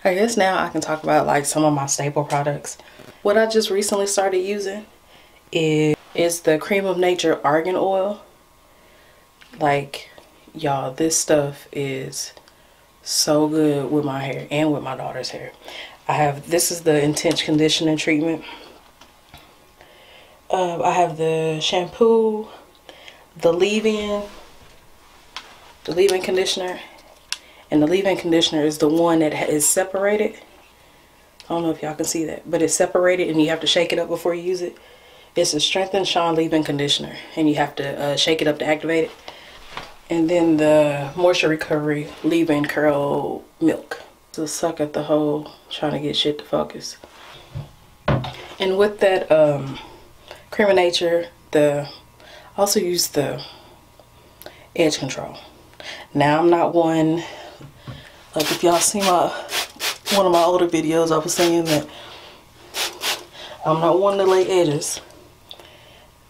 I guess now I can talk about like some of my staple products. What I just recently started using is the Cream of Nature Argan Oil. Like, y'all, this stuff is so good with my hair and with my daughter's hair. This is the Intense Conditioning Treatment. I have the shampoo, the leave-in conditioner, and the leave-in conditioner is the one that is separated. I don't know if y'all can see that, but it's separated and you have to shake it up before you use it. It's a Strength and Shine leave-in conditioner, and you have to shake it up to activate it. And then the Moisture Recovery leave-in curl milk. To suck at the hole, trying to get shit to focus. And with that Cream of Nature, I also use the edge control. Now I'm not one, like if y'all see one of my older videos, I was saying that I'm not one to lay edges.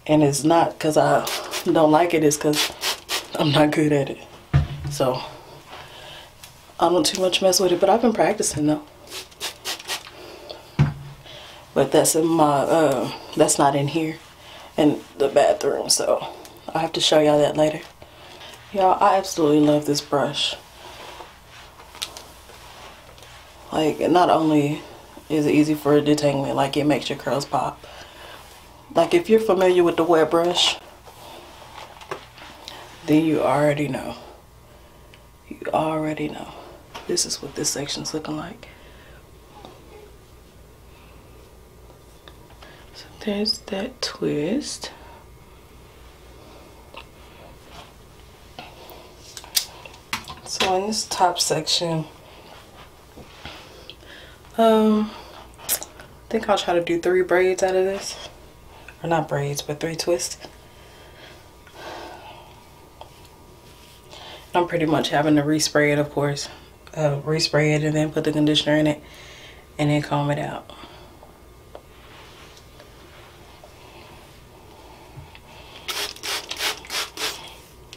And it's not because I don't like it, it's because I'm not good at it. So I don't too much mess with it, but I've been practicing though. But that's in my, that's not in here in the bathroom, so I have to show y'all that later. Y'all, I absolutely love this brush. Like, not only is it easy for detanglement, like it makes your curls pop. Like if you're familiar with the wet brush, then you already know. You already know. This is what this section's looking like. So there's that twist. So in this top section, I think I'll try to do 3 braids out of this. Or not braids, but 3 twists. I'm pretty much having to respray it, of course. Respray it and then put the conditioner in it and then comb it out.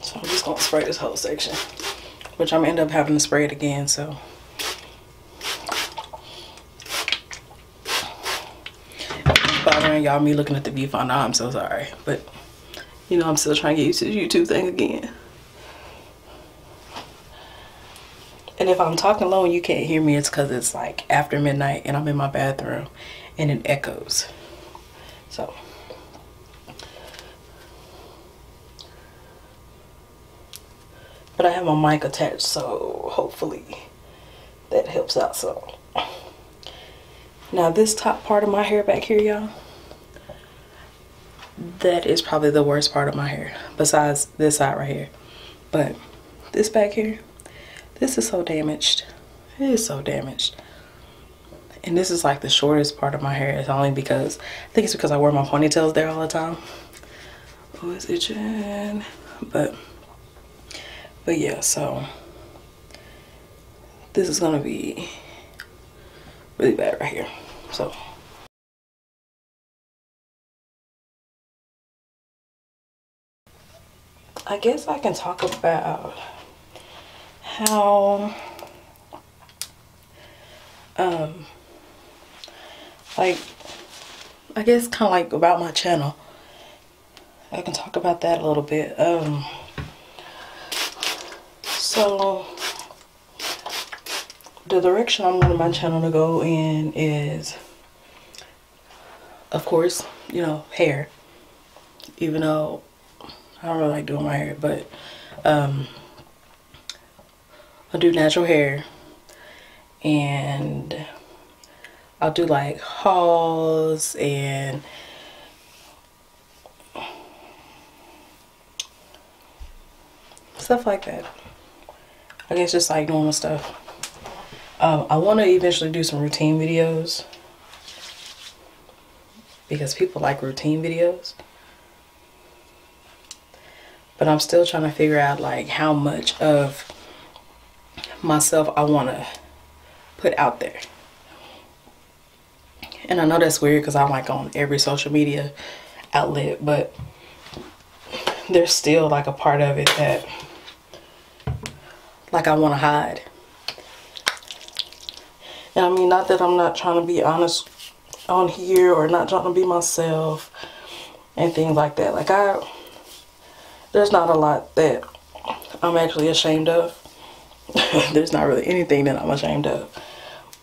So I'm just gonna spray this whole section, which I'm gonna end up having to spray it again, so. Bothering y'all me looking at the viewfinder, I'm so sorry. But, you know, I'm still trying to get used to the YouTube thing again. And if I'm talking low and you can't hear me, it's because it's like after midnight and I'm in my bathroom and it echoes. So. But I have my mic attached, so hopefully that helps out some. Now this top part of my hair back here, y'all, that is probably the worst part of my hair besides this side right here. But this back here, this is so damaged. It is so damaged. And this is like the shortest part of my hair. It's only because, I think it's because I wear my ponytails there all the time. Oh, it's itching. But yeah, so this is gonna be really bad right here. So I guess I can talk about how like, I guess kind of like about my channel. I can talk about that a little bit. So the direction I want my channel to go in is, of course, you know, hair. Even though I don't really like doing my hair, but I'll do natural hair, and I'll do like hauls and stuff like that. I guess just like normal stuff. I want to eventually do some routine videos because people like routine videos. But I'm still trying to figure out like how much of myself I want to put out there. And I know that's weird because I'm like on every social media outlet, but there's still like a part of it that like I want to hide. And I mean, not that I'm not trying to be honest on here or not trying to be myself and things like that. Like there's not a lot that I'm actually ashamed of. There's not really anything that I'm ashamed of.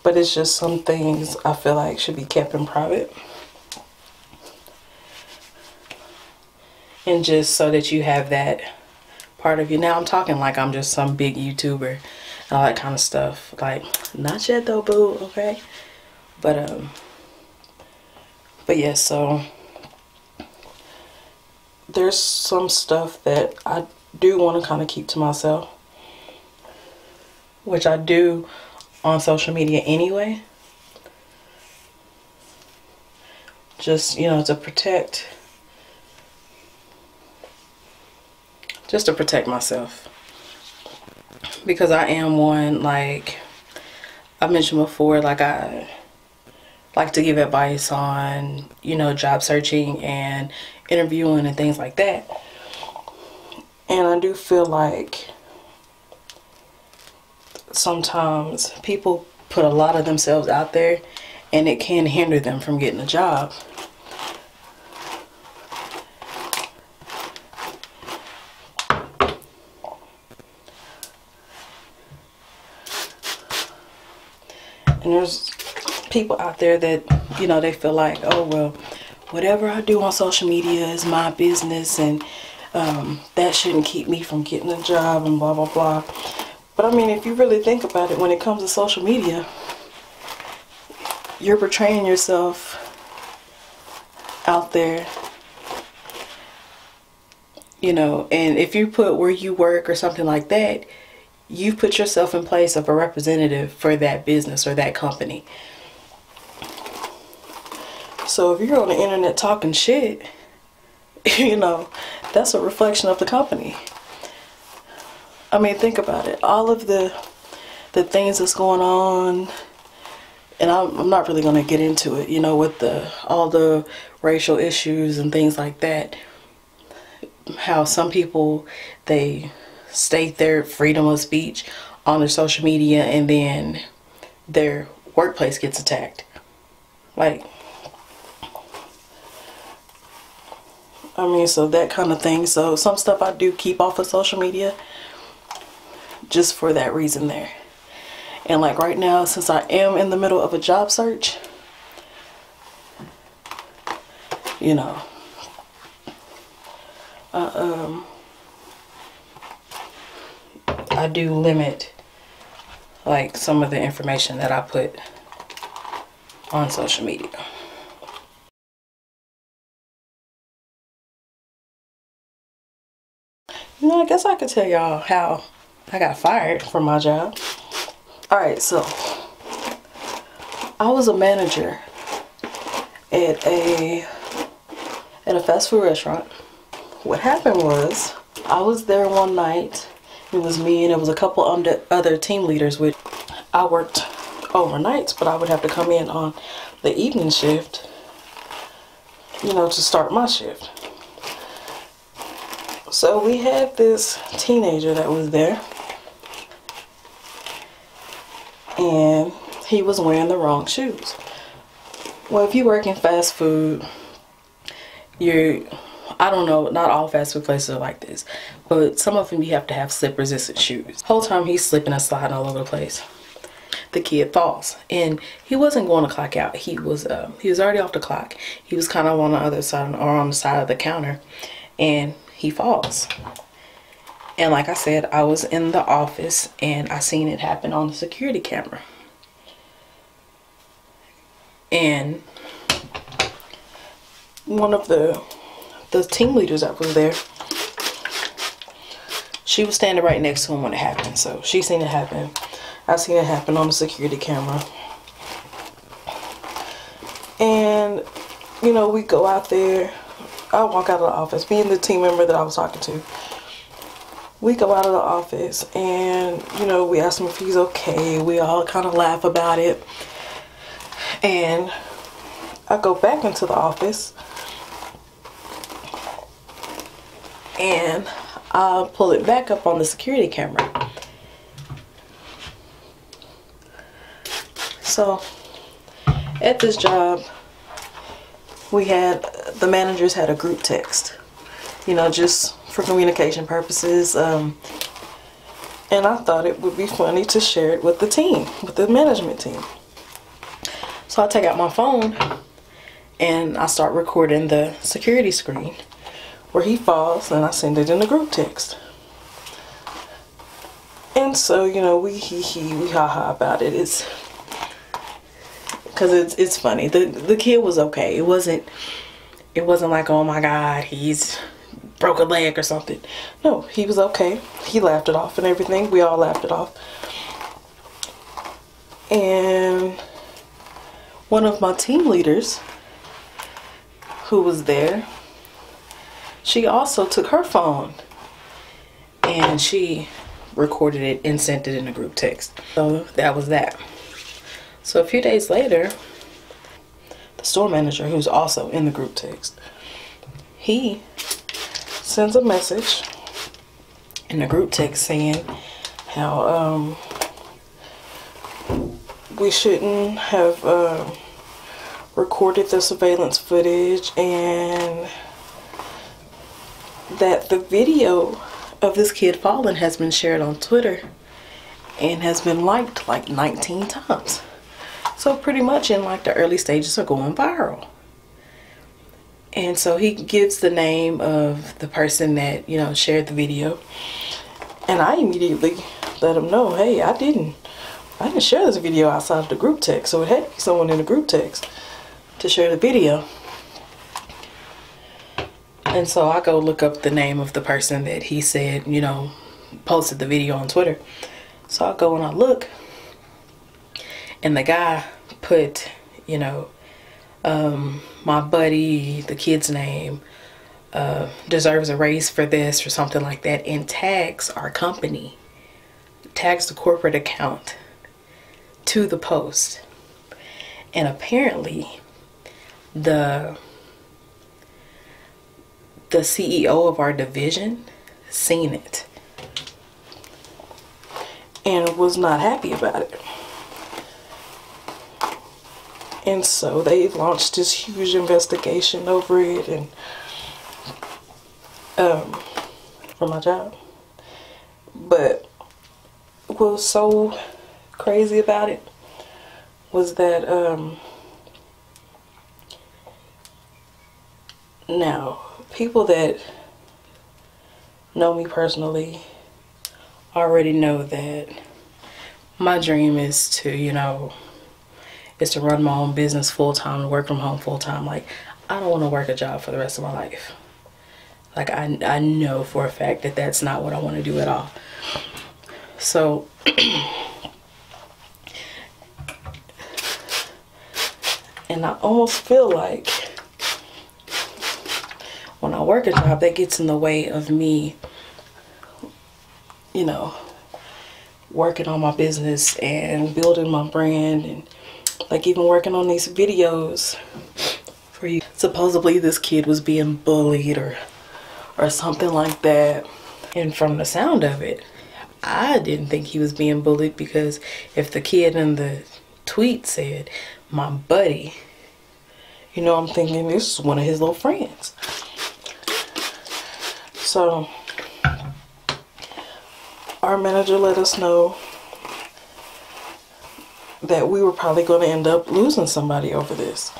But it's just some things I feel like should be kept in private. And just so that you have that part of you. Now I'm talking like I'm just some big YouTuber and all that kind of stuff. Like, not yet though, boo, okay? But yeah, so there's some stuff that I do want to kind of keep to myself, which I do on social media anyway. Just, you know, to protect myself. Because I am one, like I mentioned before, like I like to give advice on, you know, job searching and interviewing and things like that. And I do feel like sometimes people put a lot of themselves out there and it can hinder them from getting a job. And there's people out there that, you know, they feel like, oh, well, whatever I do on social media is my business, and that shouldn't keep me from getting a job and blah, blah, blah. But I mean, if you really think about it, when it comes to social media, you're portraying yourself out there, you know, and if you put where you work or something like that, you put yourself in place of a representative for that business or that company. So if you're on the internet talking shit, you know, that's a reflection of the company. I mean, think about it. All of the things that's going on, and I'm not really going to get into it, you know, with all the racial issues and things like that. How some people, they state their freedom of speech on their social media and then their workplace gets attacked. Like, I mean, so that kind of thing. So some stuff I do keep off of social media just for that reason there. And like right now, since I am in the middle of a job search, you know, I do limit like some of the information that I put on social media. You know, I guess I could tell y'all how I got fired from my job. Alright, so I was a manager at a fast food restaurant. What happened was, I was there one night. It was me and it was a couple other team leaders. Which I worked overnights, but I would have to come in on the evening shift, you know, to start my shift. So we had this teenager that was there, and he was wearing the wrong shoes. Well, if you work in fast food, I don't know, not all fast food places are like this, but some of them you have to have slip resistant shoes. The whole time he's slipping and sliding all over the place. The kid falls, and he wasn't going to clock out. He was already off the clock. He was kind of on the other side, or on the side of the counter, and he falls. And like I said, I was in the office and I seen it happen on the security camera. And one of the team leaders that was there, she was standing right next to him when it happened. So she seen it happen. I seen it happen on the security camera. And, you know, we go out there. I walk out of the office, me and the team member that I was talking to. We go out of the office and, you know, we ask him if he's okay. We all kind of laugh about it. And I go back into the office and I'll pull it back up on the security camera. So at this job, we had, the managers had a group text, you know, just for communication purposes. And I thought it would be funny to share it with the team, with the management team. So I take out my phone and I start recording the security screen where he falls, and I send it in the group text. And so, you know, we we ha-ha about it. It's because it's funny. The kid was okay. It wasn't like, oh my God, he's broke a leg or something. No, he was okay. He laughed it off and everything. We all laughed it off. And one of my team leaders who was there, she also took her phone and she recorded it and sent it in a group text. So that was that. So a few days later, the store manager, who's also in the group text, he sends a message in the group text saying how we shouldn't have recorded the surveillance footage, and that the video of this kid falling has been shared on Twitter and has been liked like 19 times. So pretty much in like the early stages of going viral. And so he gives the name of the person that, you know, shared the video. And I immediately let him know, hey, I didn't share this video outside of the group text. So it had to be someone in the group text to share the video. And so I go look up the name of the person that he said, you know, posted the video on Twitter. So I go and I look, and the guy put, you know, my buddy, the kid's name, deserves a raise for this or something like that, and tags our company, tags the corporate account to the post. And apparently the CEO of our division seen it and was not happy about it. And so they launched this huge investigation over it, and for my job. But what was so crazy about it was that now people that know me personally already know that my dream is to, you know, is to run my own business full-time, to work from home full-time. Like, I don't want to work a job for the rest of my life. Like, I know for a fact that that's not what I want to do at all. So and I almost feel like when I work a job, that gets in the way of me, you know, working on my business and building my brand, and like even working on these videos for you. Supposedly this kid was being bullied or something like that. And from the sound of it, I didn't think he was being bullied, because if the kid in the tweet said, my buddy, you know, I'm thinking this is one of his little friends. So our manager let us know that we were probably going to end up losing somebody over this.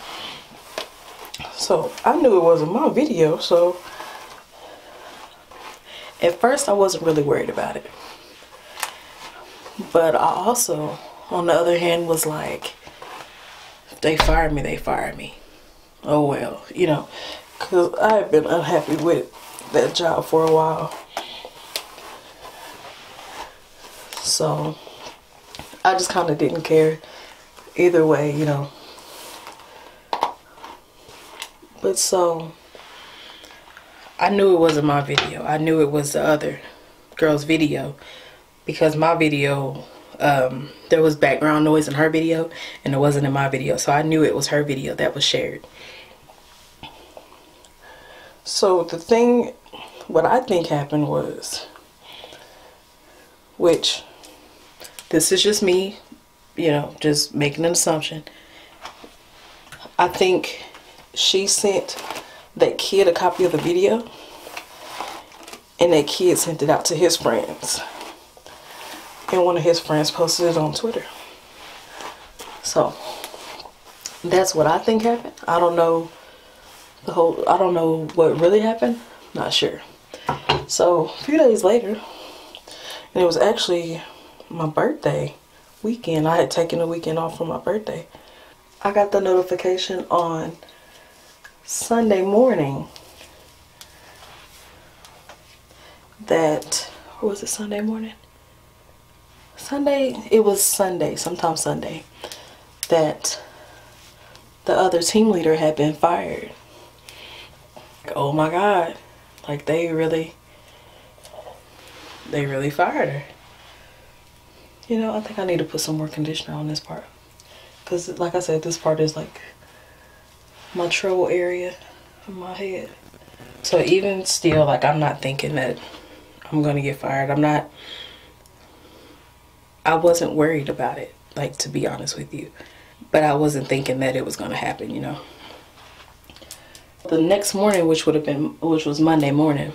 So I knew it wasn't my video, so at first I wasn't really worried about it. But I also, on the other hand, was like, if they fire me, they fire me. Oh well, you know, because I have been unhappy with that job for a while. So I just kind of didn't care either way, you know. But so I knew it wasn't my video. I knew it was the other girl's video, because my video, there was background noise in her video and it wasn't in my video. So I knew it was her video that was shared. So the thing, what I think happened was, which this is just me you know, just making an assumption. I think she sent that kid a copy of the video, and that kid sent it out to his friends, and one of his friends posted it on Twitter. So that's what I think happened. I don't know I don't know what really happened. Not sure. So a few days later, and it was actually my birthday weekend. I had taken a weekend off for my birthday. I got the notification on Sunday morning that, or was it Sunday morning? Sunday, it was Sunday, sometime Sunday, that the other team leader had been fired. Like, oh my God, like they really fired her. You know, I think I need to put some more conditioner on this part, because like I said, this part is like my trouble area of my head. So even still, like, I'm not thinking that I'm gonna get fired. I wasn't worried about it, like, to be honest with you, but I wasn't thinking that it was gonna happen, you know. The next morning, which was Monday morning,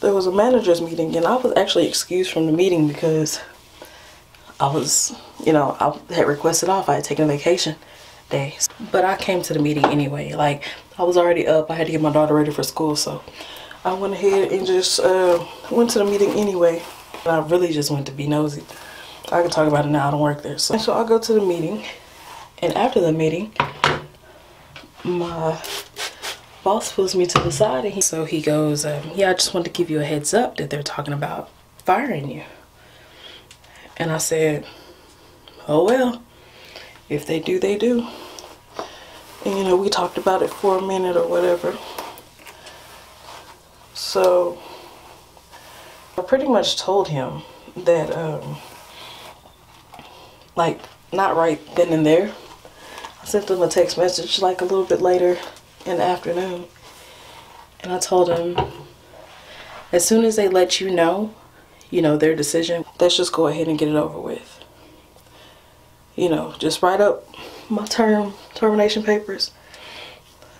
there was a manager's meeting, and I was actually excused from the meeting because I was, you know, I had requested off. I had taken a vacation day, but I came to the meeting anyway. Like, I was already up. I had to get my daughter ready for school, so I went ahead and just went to the meeting anyway. I really just went to be nosy. I can talk about it now. I don't work there, so I go to the meeting, and after the meeting, my boss pulls me to the side, and he goes, yeah, I just wanted to give you a heads up that they're talking about firing you. And I said, oh well, if they do, they do. And you know, we talked about it for a minute or whatever. So I pretty much told him that, like, not right then and there. I sent them a text message like a little bit later in the afternoon, and I told him, as soon as they let you know their decision, let's just go ahead and get it over with. You know, just write up my termination papers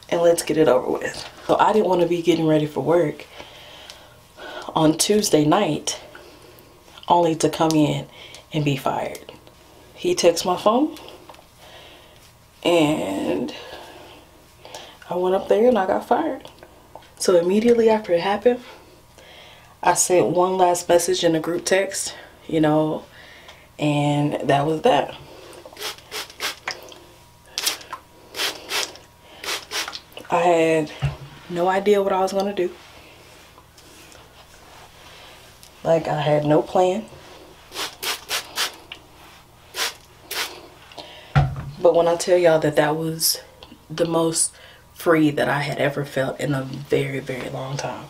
and let's get it over with. So I didn't want to be getting ready for work on Tuesday night only to come in and be fired. He texted my phone, and I went up there and I got fired. So immediately after it happened, I sent one last message in a group text, you know, and that was that. I had no idea what I was going to do. Like, I had no plan. But when I tell y'all that that was the most free that I had ever felt in a very, very long time.